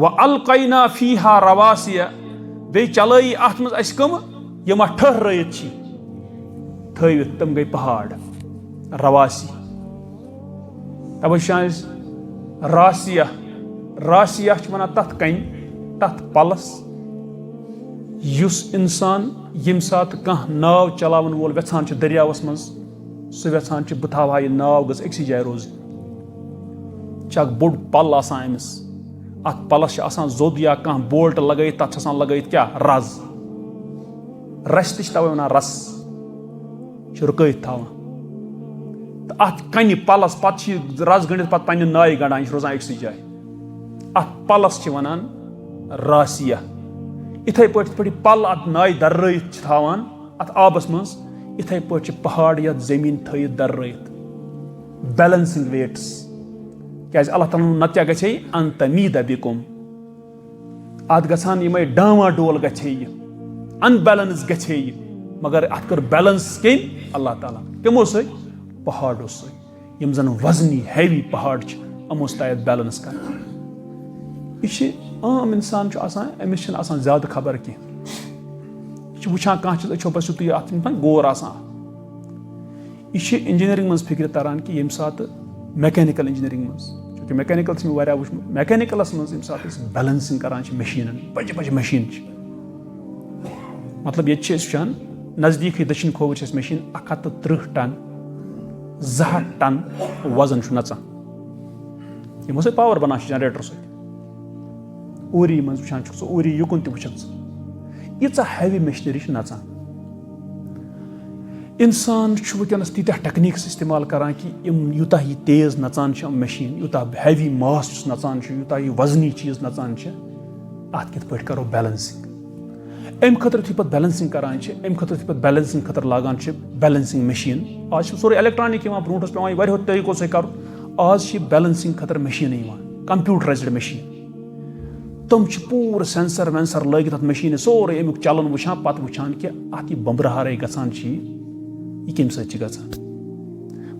وَأَلْقَيْنَا فِيهَا رَوَاسِيَ بیٚیہِ چلٲیی اَتھ منٛز اَسہِ کٕم یِم اَتھ ٹھٔہرٲیِتھ چھِ تھٲوِتھ تِم گٔے پہاڑ رواسی. تَوَے چھِ أسۍ راسیہ چھِ وَنان تَتھ کَنہِ تَتھ پَلَس یُس اِنسان ییٚمہِ ساتہٕ کانٛہہ ناو چلاوَن وول وٮ۪ژھان چھُ دٔریاوَس منٛز سُہ وٮ۪ژھان چھُ بہٕ تھاوہا یہِ ناو گٔژھ أکسٕے جایہِ روزٕنۍ. یہِ چھِ اکھ بوٚڑ پَل آسان أمِس. اَتھ پَلَس چھِ آسان زوٚد یا کانٛہہ بولٹ لگٲیِتھ تَتھ چھِ آسان لگٲیِتھ کیٛاہ رَز رَسہِ تہِ چھِ تَوَے وَنان رَس چھِ رُکٲیِتھ تھاوان. تہٕ اَتھ کَنہِ پَلَس پَتہٕ چھِ یہِ رَز گٔنڈِتھ پَتہٕ پنٛنہِ نایہِ گَنڈان یہِ چھِ روزان أکسٕے جایہِ. اَتھ پَلَس چھِ وَنان راسیہ. یِتھَے پٲٹھۍ یِتھ پٲٹھۍ یہِ پَل اَتھ نایہِ دَررٲیِتھ چھِ تھاوان اَتھ آبَس منٛز یِتھَے پٲٹھۍ چھِ پہاڑ یَتھ زٔمیٖن تھٲیِتھ دَررٲیِتھ بیلَنسِنٛگ ویٹٕس. کیٛازِ اللہ تعالیٰ ہَن نَتہٕ کیٛاہ گژھِ ہے اَن تمیٖدَ بِکُم اَتھ گژھان یِمَے ڈاما ڈول گژھِ ہے یہِ اَن بیلَنٕس گژھِ ہے یہِ مگر اَتھ کٔر بیلَنس کٔمۍ اللہ تعالیٰ کَمو سۭتۍ پہاڑو سۭتۍ یِم زَن وزنی ہیوی پہاڑ چھِ یِمو سۭتۍ آیہِ بیلَنس کَرنہٕ. یہِ چھِ عام اِنسان چھُ آسان أمِس چھِنہٕ آسان زیادٕ خبر کینٛہہ. یہِ چھِ وٕچھان کانٛہہ چیٖز أچھو پَتہٕ یُتُے اَتھ چھُنہٕ غور آسان. یہِ چھِ اِنجیٖنٔرِنٛگ منٛز فِکرِ تَران کہِ ییٚمہِ ساتہٕ میکینِکَل اِنجیٖنٔرِنٛگ منٛز چوٗنٛکہِ میکینِکَل چھِ مےٚ واریاہ وٕچھمُت میکینِکَلَس منٛز ییٚمہِ ساتہٕ أسۍ بیلَنسِنٛگ کَران چھِ مِشیٖنَن بَجہِ بَجہِ مِشیٖن چھِ مطلب ییٚتہِ چھِ أسۍ وٕچھان نزدیٖکٕے دٔچھِنۍ کھووٕرۍ چھِ اَسہِ مِشیٖن 130 ٹَن 200 ٹَن وزن چھُ نَژان یِمو سۭتۍ پاوَر بَنان چھِ جَنریٹَر سۭتۍ. اوٗری منٛز وٕچھان چھُکھ ژٕ اوٗری یُکُن تہِ وٕچھَکھ ژٕ ییٖژاہ ہیوی مِشنٔری چھِ نَژان. اِنسان چھُ وٕنکٮ۪نَس تیٖتیٛاہ ٹٮ۪کنیٖکٕس اِستعمال کَران کہِ یِم یوٗتاہ یہِ تیز نَژان چھِ یِم مِشیٖن یوٗتاہ ہیوی ماس یُس نَژان چھُ یوٗتاہ یہِ وزنی چیٖز نَژان چھِ اَتھ کِتھ پٲٹھۍ کَرو بیلَنسِنٛگ. اَمہِ خٲطرٕ یُتھُے پَتہٕ بیلَنسِنٛگ کَران چھِ اَمہِ خٲطرٕ یُتھُے پَتہٕ بیلَنسِنٛگ خٲطرٕ لاگان چھِ بیلَنسِنٛگ مِشیٖن. آز چھِ سورُے اٮ۪لٮ۪کٹرٛانِک یِوان برونٛٹھ اوس پٮ۪وان یہِ واریاہو طریٖقو سۭتۍ کَرُن آز چھِ یہِ بیلَنسِنٛگ خٲطرٕ مِشیٖنہٕ یِوان کَمپیوٗٹرایزٕڈ مِشیٖن. تِم چھِ پوٗرٕ سٮ۪نسَر وٮ۪نسَر لٲگِتھ اَتھ مِشیٖنہِ سورُے اَمیُک چَلُن وٕچھان پَتہٕ وٕچھان کہِ اَتھ یہِ بَمبرٕہارَے گژھان چھِ یہِ کَمہِ سۭتۍ چھِ گژھان.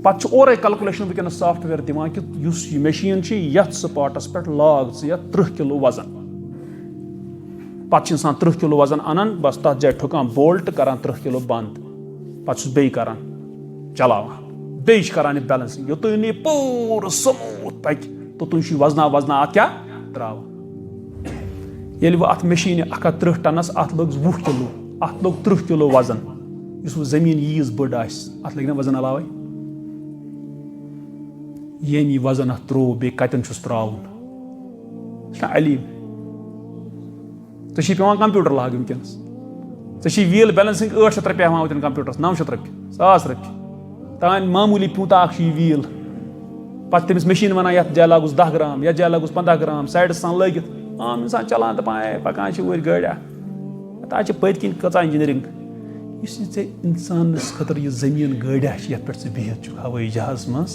پَتہٕ چھُ اورَے کَلکُلیشَن وٕنکٮ۪نَس سافٹوِیَر دِوان کہِ یُس یہِ مِشیٖن چھِ یَتھ سٕپاٹَس پٮ۪ٹھ لاگ ژٕ یَتھ 30 کِلوٗ وزن. پَتہٕ چھِ اِنسان 30 کِلوٗ وزن اَنان بَس تَتھ جایہِ ٹھُکان بولٹ کَران 30 کِلوٗ بنٛد پَتہٕ چھُس بیٚیہِ کَران چلاوان بیٚیہِ چھِ کَران یہِ بیلَنسِنٛگ یوٚتانۍ نہٕ یہِ پوٗرٕ سموٗتھ پَکہِ توٚتانۍ چھُ یہِ وزنا اَتھ کیٛاہ ترٛاوان. ییٚلہِ وۄنۍ اَتھ مِشیٖنہِ 130 ٹَنَس اَتھ لوٚگ 20 کِلوٗ اَتھ لوٚگ 30 کِلوٗ وزن یُس وۄنۍ زٔمیٖن ییٖژ بٔڑ آسہِ اَتھ لَگہِ نہ وزن علاوَے. ییٚمۍ یہِ وزن اَتھ ترٛوو بیٚیہِ کَتٮ۪ن چھُس ترٛاوُن یہِ چھُنہ علیٖم. ژےٚ چھی پٮ۪وان کَمپیوٗٹر لاگٕنۍ وٕنکٮ۪نَس ژےٚ چھی ویٖل بیلَنسِنٛگ 800 رۄپیہِ ہٮ۪وان وٕنکٮ۪ن کَمپیوٗٹرَس 900 رۄپیہِ 1000 رۄپیہِ تانۍ معموٗلی پیوٗنٛتاہ اَکھ چھُ یہِ ویٖل. پَتہٕ تٔمِس مِشیٖن وَنان یَتھ جایہِ لاگوس 10 گرام یَتھ جایہِ لاگوس 15 گرام سایڈَس آسان لٲگِتھ عام اِنسان چَلان دَپان اے پَکان چھِ اوٗرۍ گٲڑیٛا تَتھ چھِ پٔتۍ کِنۍ کۭژاہ اِنجیٖنٔرِنٛگ. یُس یہِ ژےٚ اِنسانَس خٲطرٕ یہِ زٔمیٖن گٲڑیٛا چھِ یَتھ پٮ۪ٹھ ژٕ بِہِتھ چھُکھ ہوٲیی جہازَس منٛز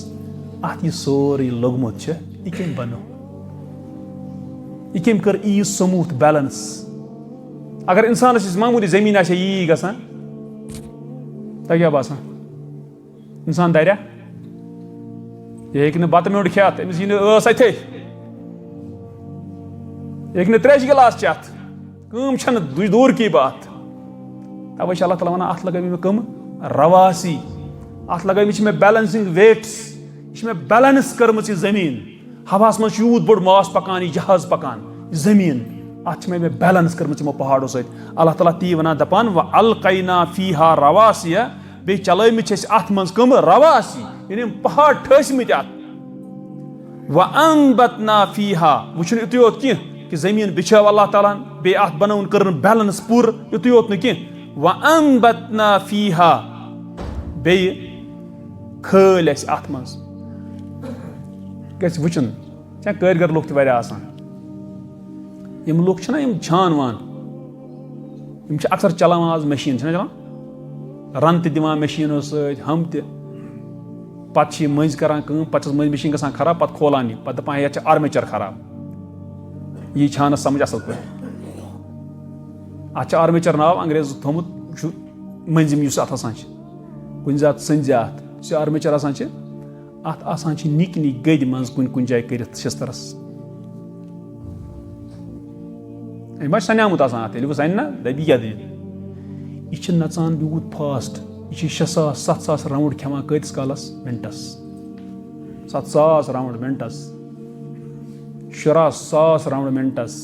اَتھ یہِ سورُے لوٚگمُت چھِ یہِ کٔمۍ بَنوو یہِ کٔمۍ کٔر ییٖژ سموٗتھ بیلَنس. اگر اِنسانَس یُس معموٗلی زٔمیٖن آسہِ ہا یی گژھان تۄہہِ کیٛاہ باسان اِنسان دَریا یہِ ہیٚکہِ نہٕ بَتہٕ میوٚنٛڈ کھٮ۪تھ أمِس یی نہٕ ٲس اَتھے یہِ ہیٚکہِ نہٕ 3 گِلاس چٮ۪تھ کٲم چھَنہٕ دوٗر کی بات. تَوَے چھِ اللہ تعالیٰ وَنان اَتھ لَگٲے مےٚ کٕم رواسی اَتھ لَگٲمٕتۍ چھِ مےٚ بیلَنسِنٛگ ویٹٕس یہِ چھِ مےٚ بیلَنٕس کٔرمٕژ یہِ زٔمیٖن. ہواہَس منٛز چھُ یوٗت بوٚڑ ماس پَکان یہِ جہاز پَکان یہِ زٔمیٖن اَتھ چھِ مےٚ بیلَنٕس کٔرمٕژ یِمو پہاڑو سۭتۍ. اللہ تعالیٰ تی وَنان دَپان وَأَلْقَيْنَا فِيهَا رَوَاسِيَ بیٚیہِ چلٲومٕتۍ چھِ أسۍ اَتھ منٛز کٕم رواسی یعنی یِم پہاڑ ٹھٲسۍمٕتۍ اَتھ. وَأَنبَتْنَا فِيهَا وۄنۍ چھُنہٕ یُتُے یوت کینٛہہ کہِ زٔمیٖن بِچھٲو اللہ تعالیٰ ہَن بیٚیہِ اَتھ بَنٲوٕن کٔرٕن بیلَنٕس پوٗرٕ یُتُے یوت نہٕ کینٛہہ وَأَنبَتْنَا فِيهَا بیٚیہِ کھٲلۍ اَسہِ اَتھ منٛز. گژھِ وٕچھُن چھا کٲرۍگر لُکھ تہِ واریاہ آسان یِم لُکھ چھِنہ یِم چھان وان یِم چھِ اَکثر چلاوان آز مِشیٖن چھِنہ چلاوان رَن تہِ دِوان مِشیٖنو سۭتۍ ہُم تہِ پَتہٕ چھِ یہِ مٔنٛزۍ کَران کٲم پَتہٕ چھَس مٔنٛزۍ مِشیٖن گژھان خراب پَتہٕ کھولان یہِ پَتہٕ دَپان ہے یَتھ چھِ آرمیچَر خراب یی چھانَس سَمٕجھ اَصٕل پٲٹھۍ. اَتھ چھِ آرمیچَر ناو انٛگریزو تھوٚمُت چھُ مٔنٛزِم یُس اَتھ آسان چھِ کُنہِ ساتہٕ سٔنٛزِ اَتھ یُس یہِ آرمیچَر آسان چھِ اَتھ آسان چھِ نِکۍ نِکۍ گٔدۍ منٛز کُنہِ کُنہِ جایہِ کٔرِتھ شِستٕرَس أمۍ ما چھِ سَنیٛامُت آسان اَتھ ییٚلہِ وۄنۍ سَنہِ نا دَپہِ کیٛاہ دٔلیٖل یہِ چھِ نَژان یوٗت فاسٹ یہِ چھِ 6,000-7,000 راوُنٛڈ کھٮ۪وان کۭتِس کالَس مِنٹَس 7,000 راوُنٛڈ مِنٹَس شُراہ,000 راوُنٛڈ مِنٹَس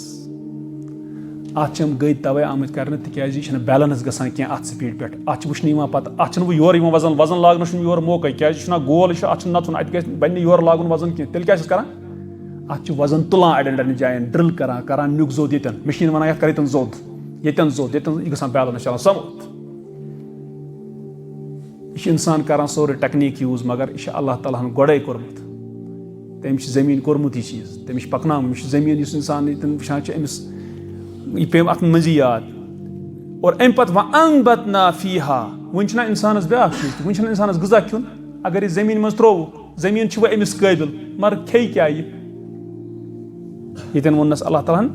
اَتھ چھِ یِم گٔے تَوَے آمٕتۍ کَرنہٕ تِکیٛازِ یہِ چھِنہٕ بیلَنٕس گژھان کینٛہہ اَتھ سپیٖڈ پٮ۪ٹھ اَتھ چھِ وٕچھنہٕ یِوان پَتہٕ اَتھ چھِنہٕ وۄنۍ یورٕ یِوان وَزَن لاگنَس چھُنہٕ یورٕ موقعے کیٛازِ یہِ چھُنہ گول یہِ چھُ اَتھ چھُنہٕ نَژُن اَتہِ گژھِ بَنہِ نہٕ یورٕ لاگُن وَزَن کینٛہہ تیٚلہِ کیٛاہ چھِس کَران اَتھ چھِ وَزَن تُلان اَڑٮ۪ن جایَن ڈرٛل کَران نیُک زوٚد ییٚتٮ۪ن مِشیٖن وَنان یَتھ کَر ییٚتٮ۪ن زوٚد ییٚتٮ۪ن یہِ گژھان بیلَنٕس چلان سَمُتھ یہِ چھِ اِنسان کَران سورُے ٹٮ۪کنیٖک یوٗز مگر یہِ چھِ اللہ تعالیٰ ہَن گۄڈَے کوٚرمُت تٔمۍ چھِ زٔمیٖن کوٚرمُت یہِ چیٖز تٔمِس چھِ پَکناوُن یہِ چھُ زٔمیٖن یُس اِنسان ییٚتٮ۪ن وٕچھان چھِ أمِس یہِ پیٚیہِ اَتھ منٛزٕے یاد اور اَمہِ پَتہٕ وَأَنبَتْنَا فِيهَا وٕنہِ چھُنہ اِنسانَس بیٛاکھ چیٖز تہِ وٕنہِ چھُنہٕ اِنسانَس غذا کھیوٚن اگر یہِ زٔمیٖن منٛز ترٛووُکھ زٔمیٖن چھِ وۄنۍ أمِس قٲبِل مگر کھیٚیہِ کیٛاہ یہِ ییٚتٮ۪ن ووٚننَس اللہ تعالیٰ ہَن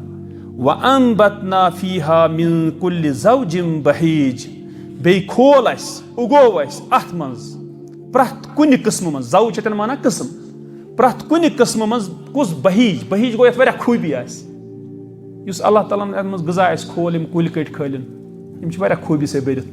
وَأَنبَتْنَا فِيهَا مِن كُلِّ زَوْجٍ بَہیٖج بیٚیہِ کھول اَسہِ اُگوو اَسہِ اَتھ منٛز پرٛٮ۪تھ کُنہِ قٕسمہٕ منٛز زَو چھِ تَتٮ۪ن وَنان قٕسٕم پرٛٮ۪تھ کُنہِ قٕسمہٕ منٛز کُس بَہیٖج گوٚو یَتھ واریاہ خوٗبی آسہِ یُس اللہ تعالیٰ ہَن اَتھ منٛز غذا آسہِ کھول یِم کُلۍ کٔٹۍ کھٲلِن یِم چھِ واریاہ خوٗبی سۭتۍ بٔرِتھ